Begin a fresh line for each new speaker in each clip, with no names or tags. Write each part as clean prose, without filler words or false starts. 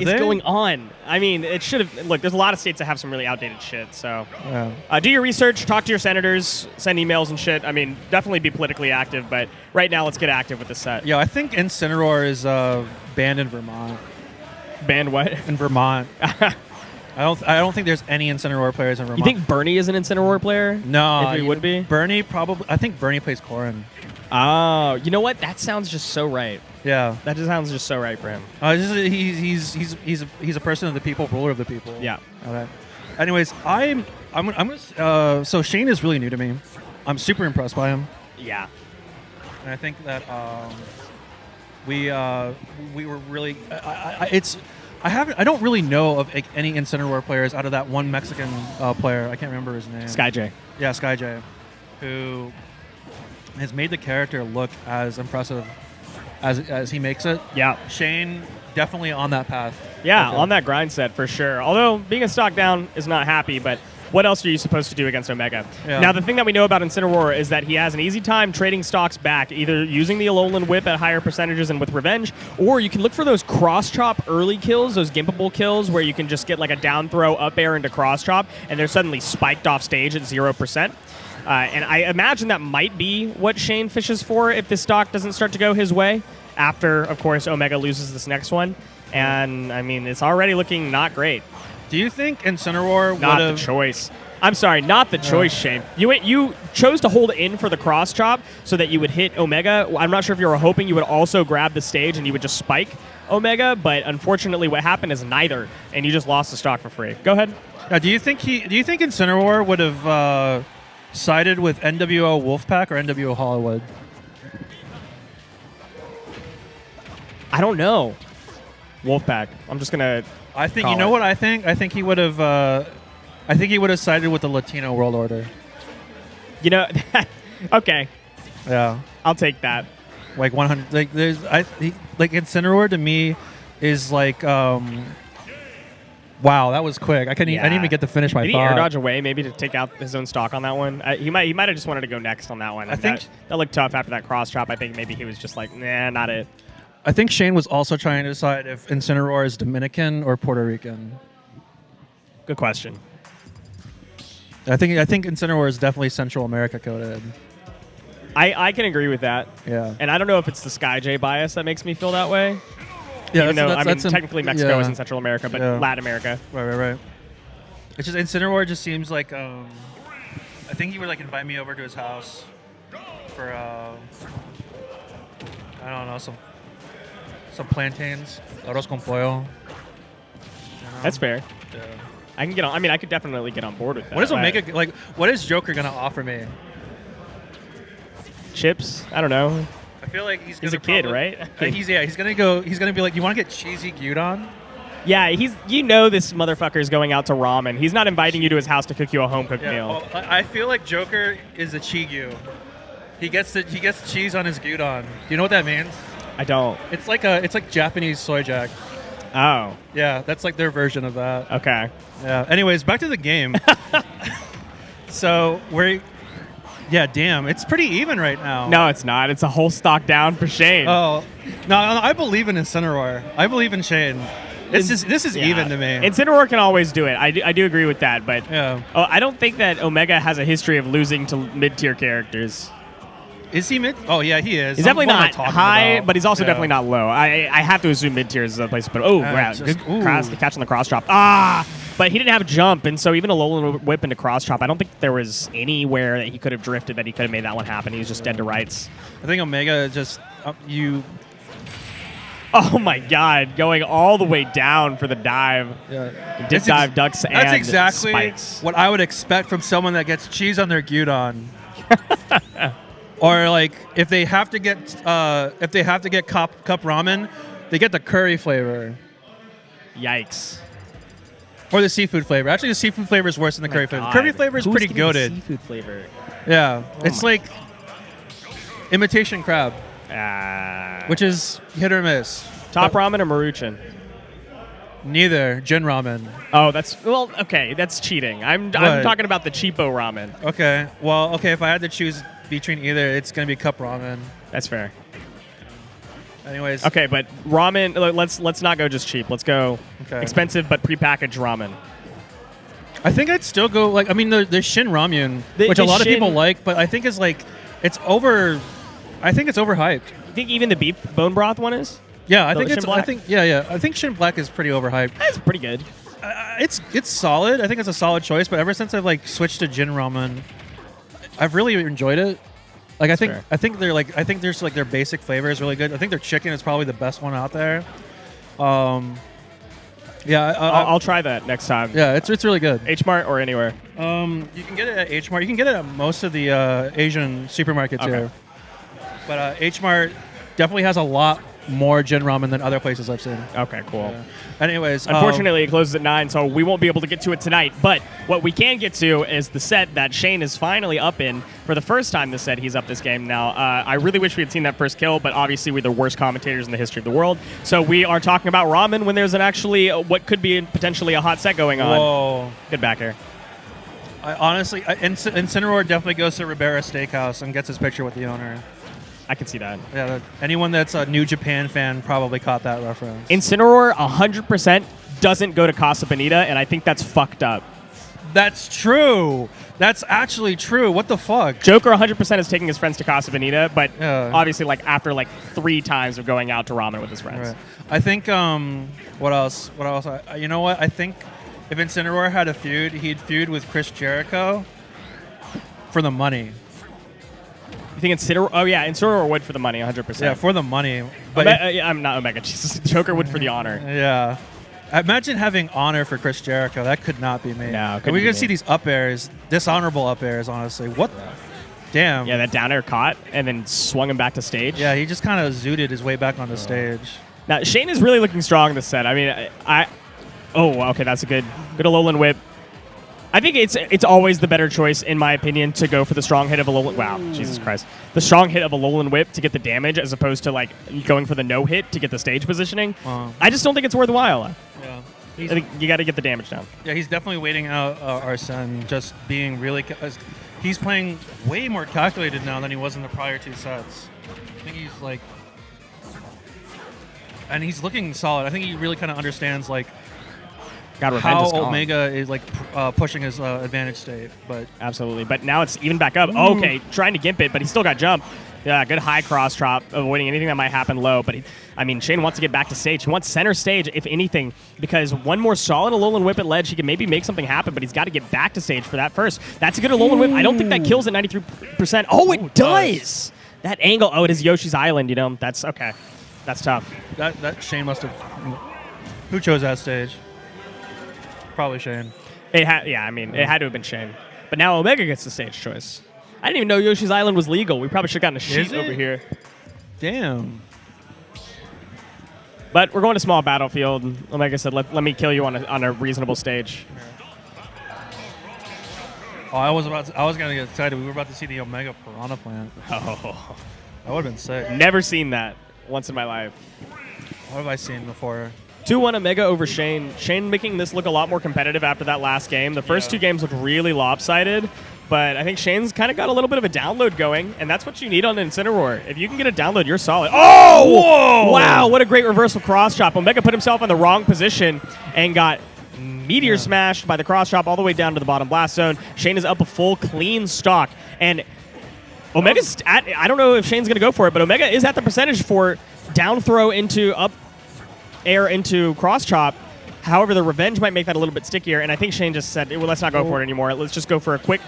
is going on? I mean, it should have. Look, there's a lot of states that have some really outdated shit. So, do your research, talk to your senators, send emails and shit. I mean, definitely be politically active. But right now, let's get active with this set.
Yeah, I think Incineroar is banned in Vermont.
Banned what?
In Vermont. I don't think there's any Incineroar players in Vermont.
You think Bernie is an Incineroar player?
No,
if he would be.
Bernie probably. I think Bernie plays Corrin.
Oh, you know what? That sounds just so right.
Yeah,
that just sounds just so right for him.
He's a person of the people, ruler of the people.
Yeah.
Okay. Anyways, I'm gonna. So Shaine is really new to me. I'm super impressed by him.
Yeah.
And I think that we were really. I don't really know of any Incineroar players out of that one Mexican player. I can't remember his name.
SkyJ.
Yeah, SkyJ, who has made the character look as impressive as he makes it.
Yeah.
Shaine definitely on that path.
Yeah, on that grind set for sure. Although being a stock down is not happy, but what else are you supposed to do against Omega?
Yeah.
Now, the thing that we know about Incineroar is that he has an easy time trading stocks back, either using the Alolan Whip at higher percentages and with Revenge, or you can look for those cross-chop early kills, those gimpable kills, where you can just get like a down throw up air into cross-chop, and they're suddenly spiked off stage at 0%. And I imagine that might be what Shaine fishes for if this stock doesn't start to go his way after, of course, Omega loses this next one. And, I mean, it's already looking not great.
Do you think Incineroar would
Not the choice. I'm sorry, not the choice, Shaine. You chose to hold in for the cross chop so that you would hit Omega. I'm not sure if you were hoping you would also grab the stage and you would just spike Omega, but unfortunately what happened is neither, and you just lost the stock for free. Go ahead.
Do you think Incineroar would have sided with NWO Wolfpack or NWO Hollywood?
I don't know. Wolfpack. I'm just gonna.
I think you know what I think. I think he would have. I think he would have sided with the Latino World Order.
You know. Okay.
Yeah.
I'll take that.
Like 100. Like like Incineroar to me is like. Wow, that was quick. I didn't even get to finish my
Did
thought.
Did he air dodge away maybe to take out his own stock on that one? He might have just wanted to go next on that one.
I think
that looked tough after that cross chop. I think maybe he was just like, nah, not it.
I think Shaine was also trying to decide if Incineroar is Dominican or Puerto Rican.
Good question.
I think Incineroar is definitely Central America coded.
I can agree with that.
Yeah.
And I don't know if it's the SkyJ bias that makes me feel that way.
Yeah,
even though technically Mexico is in Central America, but Latin America.
Right. It's just Incineroar just seems like I think he would like invite me over to his house for I don't know, some plantains, arroz con pollo.
That's fair.
Yeah.
I can get on. I mean, I could definitely get on board with that.
What is Omega like? What is Joker gonna offer me?
Chips? I don't know.
I feel like he's
a kid, right?
He's gonna go. He's gonna be like, you want to get cheesy gyudon?
Yeah, this motherfucker's going out to ramen. He's not inviting you to his house to cook you a home cooked meal.
Well, I feel like Joker is a chigyu. He gets cheese on his gyudon. Do you know what that means?
I don't.
It's like Japanese soy jack.
Oh.
Yeah, that's like their version of that.
Okay.
Yeah. Anyways, back to the game. So yeah, damn, it's pretty even right now.
No, it's not. It's a whole stock down for Shaine.
Oh, no, I believe in Incineroar. I believe in Shaine. This is even to me.
Incineroar can always do it. I do agree with that, but I don't think that Omega has a history of losing to mid-tier characters.
Is he mid? Oh, yeah, he is.
He's definitely not high, but he's also definitely not low. I have to assume mid-tier is the place to put it. Oh, wow. Good catch on the cross-chop. But he didn't have a jump, and so even a Alolan Whip into cross-chop, I don't think there was anywhere that he could have drifted that he could have made that one happen. He was just dead to rights.
I think Omega just...
Oh, my God. Going all the way down for the dive.
Yeah.
Dip dive, ducks, and
That's exactly
spikes.
what I would expect from someone that gets cheese on their gyudon. Or like if they have to get cup ramen, they get the curry flavor.
Yikes.
Or the seafood flavor. Actually, the seafood flavor is worse than the curry flavor. The curry flavor is pretty goated.
Seafood flavor.
Yeah, it's like imitation crab, which is hit or miss.
Top ramen or Maruchan?
Neither. Gin ramen.
Oh, okay. That's cheating. I'm talking about the cheapo ramen.
Okay. Well, okay. If I had to choose between either, it's gonna be cup ramen.
That's fair.
Anyways.
Okay, but ramen. Let's not go just cheap. Let's go expensive but prepackaged ramen.
I think I'd still go like. I mean, there's Shin Ramyun, which a lot of people like, but I think it's like it's over. I think it's overhyped.
You think even the beef bone broth one is?
Yeah, I think
Shin
it's.
Black?
I think yeah. I think Shin Black is pretty overhyped.
That's pretty good.
It's solid. I think it's a solid choice. But ever since I've like switched to Jin Ramen, I've really enjoyed it. Like I think there's like their basic flavor is really good. I think their chicken is probably the best one out there. Yeah,
I'll try that next time.
Yeah, it's really good.
H Mart or anywhere.
You can get it at H Mart. You can get it at most of the Asian supermarkets here. But H Mart definitely has a lot more Jin Ramen than other places I've seen.
Okay, cool.
Yeah. Anyways,
unfortunately, it closes at 9, so we won't be able to get to it tonight. But what we can get to is the set that Shaine is finally up in. For the first time this set, he's up this game now. I really wish we had seen that first kill, but obviously we're the worst commentators in the history of the world. So we are talking about ramen when there's what could be potentially a hot set going on.
Whoa.
Good back here.
Honestly, Incineroar definitely goes to Ribera Steakhouse and gets his picture with the owner.
I can see that.
Yeah, anyone that's a New Japan fan probably caught that reference.
Incineroar 100% doesn't go to Casa Bonita, and I think that's fucked up.
That's true. That's actually true. What the fuck?
Joker 100% is taking his friends to Casa Bonita, but obviously like after like 3 times of going out to ramen with his friends.
Right. I think, what else? You know what? I think if Incineroar had a feud, he'd feud with Chris Jericho for the money.
You think Incineroar? Oh yeah, Incineroar would for the money, 100%.
Yeah, for the money. But
I'm not Omega. Jesus, Joker would for the honor.
Yeah. Imagine having honor for Chris Jericho. That could not be me.
No,
we're gonna see these up airs, dishonorable up airs. Honestly, what? Damn.
Yeah, that down air caught and then swung him back to stage.
Yeah, he just kind of zooted his way back onto stage.
Now Shaine is really looking strong this set. I mean, okay, that's a good Alolan whip. I think it's always the better choice, in my opinion, to go for the strong hit of a Alolan. Wow, Jesus Christ! The strong hit of a Alolan whip to get the damage, as opposed to like going for the no hit to get the stage positioning. I just don't think it's worthwhile.
Yeah,
I think you got to get the damage down.
Yeah, he's definitely waiting out Arsene, just being really. He's playing way more calculated now than he was in the prior 2 sets. I think he's like, and he's looking solid. I think he really kind of understands like. How Omega is like pushing his advantage state, but
absolutely. But now it's even back up. Oh, okay, trying to gimp it, but he still got jump. Yeah, good high cross drop, avoiding anything that might happen low. But Shaine wants to get back to stage. He wants center stage, if anything, because one more solid Alolan whip at ledge, he can maybe make something happen. But he's got to get back to stage for that first. That's a good Alolan whip. I don't think that kills at 93%. Oh, it does. That angle. Oh, it is Yoshi's Island. You know, that's okay. That's tough.
That Shaine must have. Who chose that stage? Probably Shaine.
It had to have been Shaine. But now Omega gets the stage choice. I didn't even know Yoshi's Island was legal. We probably should have gotten a sheet over here.
Damn.
But we're going to small battlefield. Omega said, let me kill you on a reasonable stage.
Oh, I was going to get excited. We were about to see the Omega Piranha Plant.
Oh.
That would have been sick.
Never seen that once in my life.
What have I seen before?
2-1 Omega over Shaine. Shaine making this look a lot more competitive after that last game. The first 2 games looked really lopsided, but I think Shaine's kind of got a little bit of a download going, and that's what you need on Incineroar. If you can get a download, you're solid. Oh! Whoa! Wow, what a great reversal cross chop. Omega put himself in the wrong position and got meteor smashed by the cross chop all the way down to the bottom blast zone. Shaine is up a full clean stock, and Omega's I don't know if Shaine's going to go for it, but Omega is at the percentage for down throw into up air into cross chop. However, the revenge might make that a little bit stickier, and I think Shaine just said, well, let's not go for it anymore. Let's just go for a quick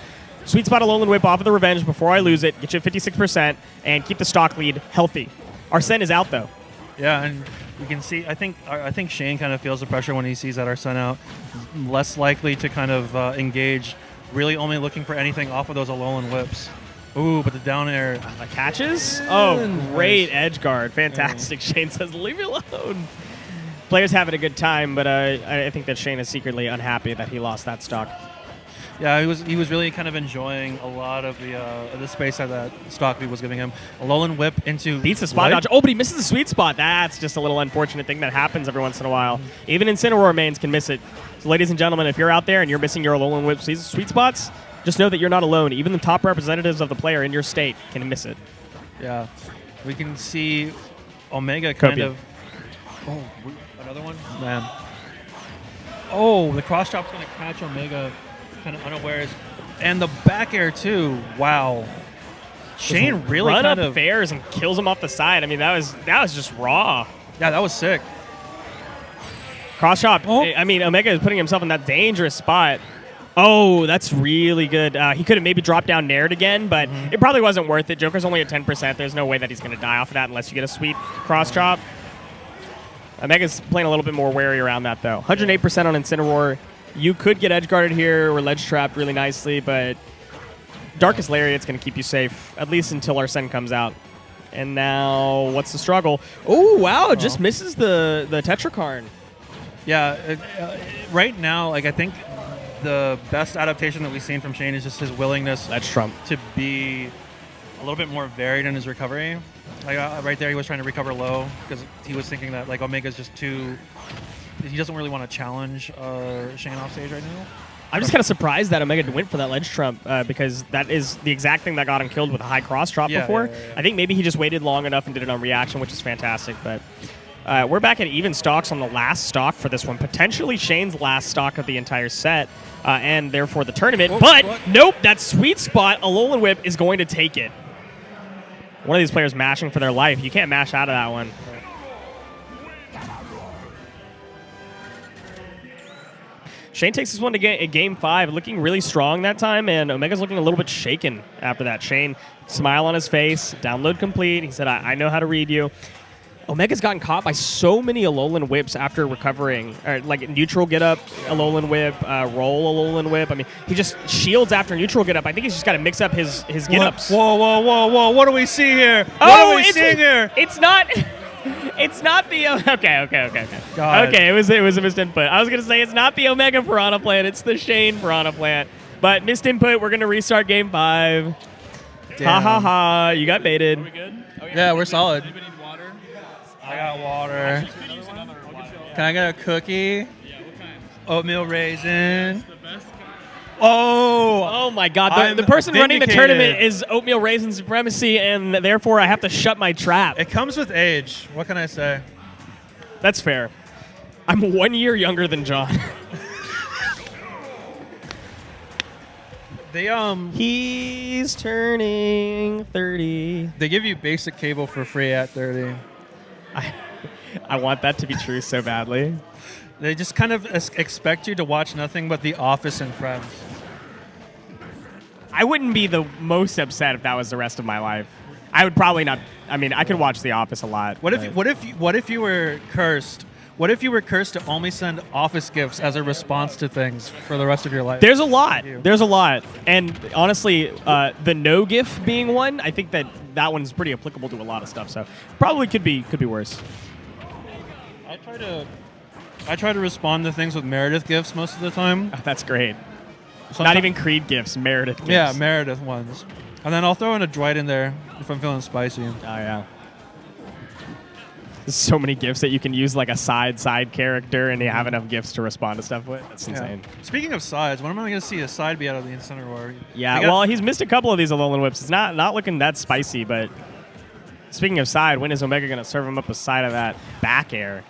sweet spot Alolan whip off of the revenge before I lose it, get you at 56%, and keep the stock lead healthy. Arsene is out, though.
Yeah, and you can see, I think Shaine kind of feels the pressure when he sees that Arsene out. Less likely to kind of engage, really only looking for anything off of those Alolan whips. Ooh, but the down air.
The catches? Oh, great edge guard. Fantastic. Shaine says, leave me alone. Players having a good time, but I think that Shaine is secretly unhappy that he lost that stock.
Yeah, he was really kind of enjoying a lot of the space that stock lead was giving him. Alolan whip into
beats the spot dodge. Oh, but he misses the sweet spot. That's just a little unfortunate thing that happens every once in a while. Even Incineroar mains can miss it. So, ladies and gentlemen, if you're out there and you're missing your Alolan whip sweet spots, just know that you're not alone. Even the top representatives of the player in your state can miss it.
Yeah, we can see Omega kind
Copy.
of. Oh, another one, man. Oh, the cross chop's gonna catch Omega, kind of unawares, and the back air too. Wow. Shane really
run
kind
up
of.
fairs and kills him off the side. I mean, that was just raw.
Yeah, that was sick.
Cross chop.
Oh.
I mean, Omega is putting himself in that dangerous spot. Oh, that's really good. He could have maybe dropped down Naird again, but it probably wasn't worth it. Joker's only at 10%. There's no way that he's going to die off of that unless you get a sweet cross chop. Omega's playing a little bit more wary around that, though. 108% on Incineroar. You could get edge guarded here or ledge trapped really nicely, but Darkest Lariat's going to keep you safe, at least until Arsene comes out. And now, what's the struggle? Oh, wow, just misses the Tetrakarn.
Yeah, right now, like I think the best adaptation that we've seen from Shane is just his willingness
That's Trump.
to be a little bit more varied in his recovery. Like right there, he was trying to recover low because he was thinking that like Omega's just too. He doesn't really want to challenge Shane off stage right now.
I'm just kind of surprised that Omega went for that ledge trump because that is the exact thing that got him killed with a high cross drop before.
Yeah.
I think maybe he just waited long enough and did it on reaction, which is fantastic. But we're back at even stocks on the last stock for this one. Potentially Shane's last stock of the entire set and therefore the tournament. But nope, that sweet spot, Alolan Whip is going to take it. One of these players mashing for their life. You can't mash out of that one. Shaine takes this one to game 5, looking really strong that time, and Omega's looking a little bit shaken after that. Shaine, smile on his face, download complete. He said, I know how to read you. Omega's gotten caught by so many Alolan Whips after recovering. Like neutral get up, Alolan Whip, roll Alolan Whip. I mean, he just shields after neutral get up. I think he's just got to mix up his get ups.
Whoa. What do we see here?
What are we seeing here? It's not. It's not the okay.
God.
Okay, it was a missed input. I was gonna say it's not the Omega Piranha Plant, it's the Shaine Piranha Plant. But missed input. We're gonna restart game 5.
Damn.
Ha. You got baited.
Are we good? Oh,
Yeah, we're solid.
Anybody need water?
I got water.
Use another water.
Can I get a cookie?
Yeah, what kind?
Oatmeal raisin.
The best kind.
Oh my God!
I'm
The person running the
vindicated.
tournament is Oatmeal Raisin Supremacy, and therefore I have to shut my trap.
It comes with age. What can I say?
That's fair. I'm 1 year younger than John. He's turning 30.
They give you basic cable for free at 30.
I want that to be true so badly.
They just kind of expect you to watch nothing but The Office and Friends.
I wouldn't be the most upset if that was the rest of my life. I would probably not. I mean, I could watch The Office a lot.
What if you were cursed? What if you were cursed to only send Office gifts as a response to things for the rest of your life?
There's a lot. And honestly, the no GIF being one, I think that one's pretty applicable to a lot of stuff. So probably could be worse.
I try to respond to things with Meredith gifts most of the time.
Oh, that's great.
Sometimes-
Not even Creed gifts, Meredith gifts.
Yeah, Meredith ones. And then I'll throw in a Dwight in there if I'm feeling spicy.
Oh, yeah. There's so many gifts that you can use like a side character, and you have enough gifts to respond to stuff with. That's insane.
Speaking of sides, when am I going to see a side be out of the Incineroar?
Yeah, well, he's missed a couple of these Alolan Whips. It's not looking that spicy, but speaking of side, when is Omega going to serve him up a side of that back air?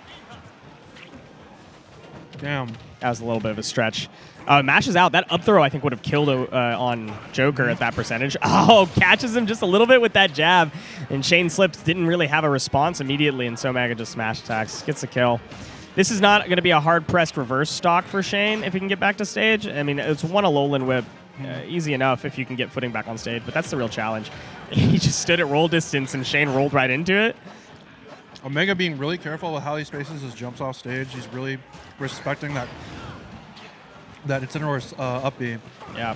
Damn.
That was a little bit of a stretch. Mashes out. That up throw, I think, would have killed on Joker at that percentage. Oh, catches him just a little bit with that jab. And Shaine slips, didn't really have a response immediately, and so Omega just smash attacks. Gets the kill. This is not going to be a hard-pressed reverse stock for Shaine if he can get back to stage. I mean, it's one Alolan Whip. Easy enough if you can get footing back on stage, but that's the real challenge. He just stood at roll distance, and Shaine rolled right into it.
Omega being really careful with how he spaces his jumps off stage. He's really respecting that Incineroar's up B.
Yeah.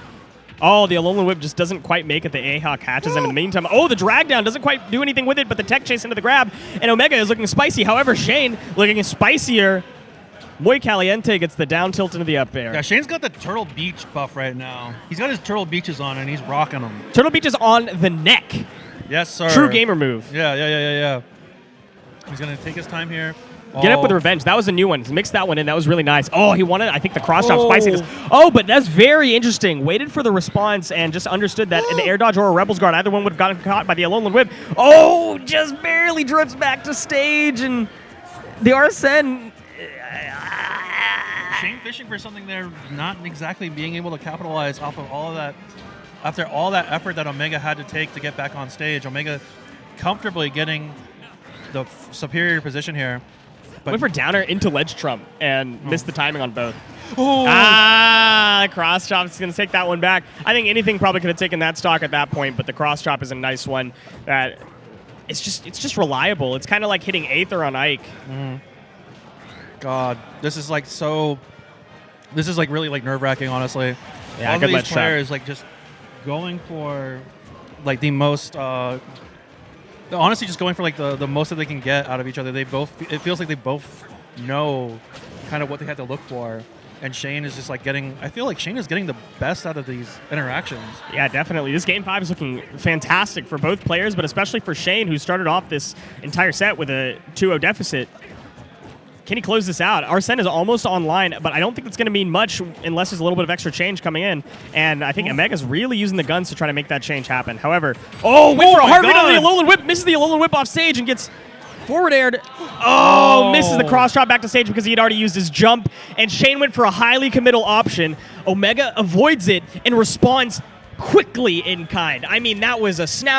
Oh, the Alolan Whip just doesn't quite make it. The Aha catches him in the meantime. Oh, the drag down doesn't quite do anything with it, but the tech chase into the grab, and Omega is looking spicy. However, Shaine looking spicier. Muy Caliente gets the down tilt into the up air.
Yeah, Shaine's got the Turtle Beach buff right now. He's got his Turtle Beaches on, and he's rocking them.
Turtle Beach is on the neck.
Yes, sir.
True gamer move.
Yeah. He's going to take his time here.
Get up with revenge. That was a new one. Mix that one in. That was really nice. Oh, he wanted, I think, the cross chop spiciness. Oh, but that's very interesting. Waited for the response and just understood that in the air dodge or a Rebel's Guard, either one would have gotten caught by the Alolan Whip. Oh, just barely drifts back to stage. And the Arsene...
Shaine fishing for something there, not exactly being able to capitalize off of all of that. After all that effort that Omega had to take to get back on stage, Omega comfortably getting the superior position here. But
went for downer into ledge trump and missed the timing on both.
oh,
Cross chop is going to take that one back. I think anything probably could have taken that stock at that point, but the cross chop is a nice one. That it's just reliable. It's kind of like hitting Aether on Ike.
God, this is like so. This is like really like nerve wracking, honestly.
Yeah,
all
good
of
ledge
these
trap.
players like just going for like the most. Honestly, just going for like the most that they can get out of each other. They both. It feels like they both know kind of what they have to look for. And Shaine is just like getting. I feel like Shaine is getting the best out of these interactions.
Yeah, definitely. This game 5 is looking fantastic for both players, but especially for Shaine, who started off this entire set with a 2-0 deficit. Can he close this out? Arsene is almost online, but I don't think it's going to mean much unless there's a little bit of extra change coming in. And I think Omega's really using the guns to try to make that change happen. However, went for a hard read on the Alolan Whip, misses the Alolan Whip off stage and gets forward aired. Misses the cross drop back to stage because he had already used his jump. And Shaine went for a highly committal option. Omega avoids it and responds quickly in kind. I mean, that was a snap.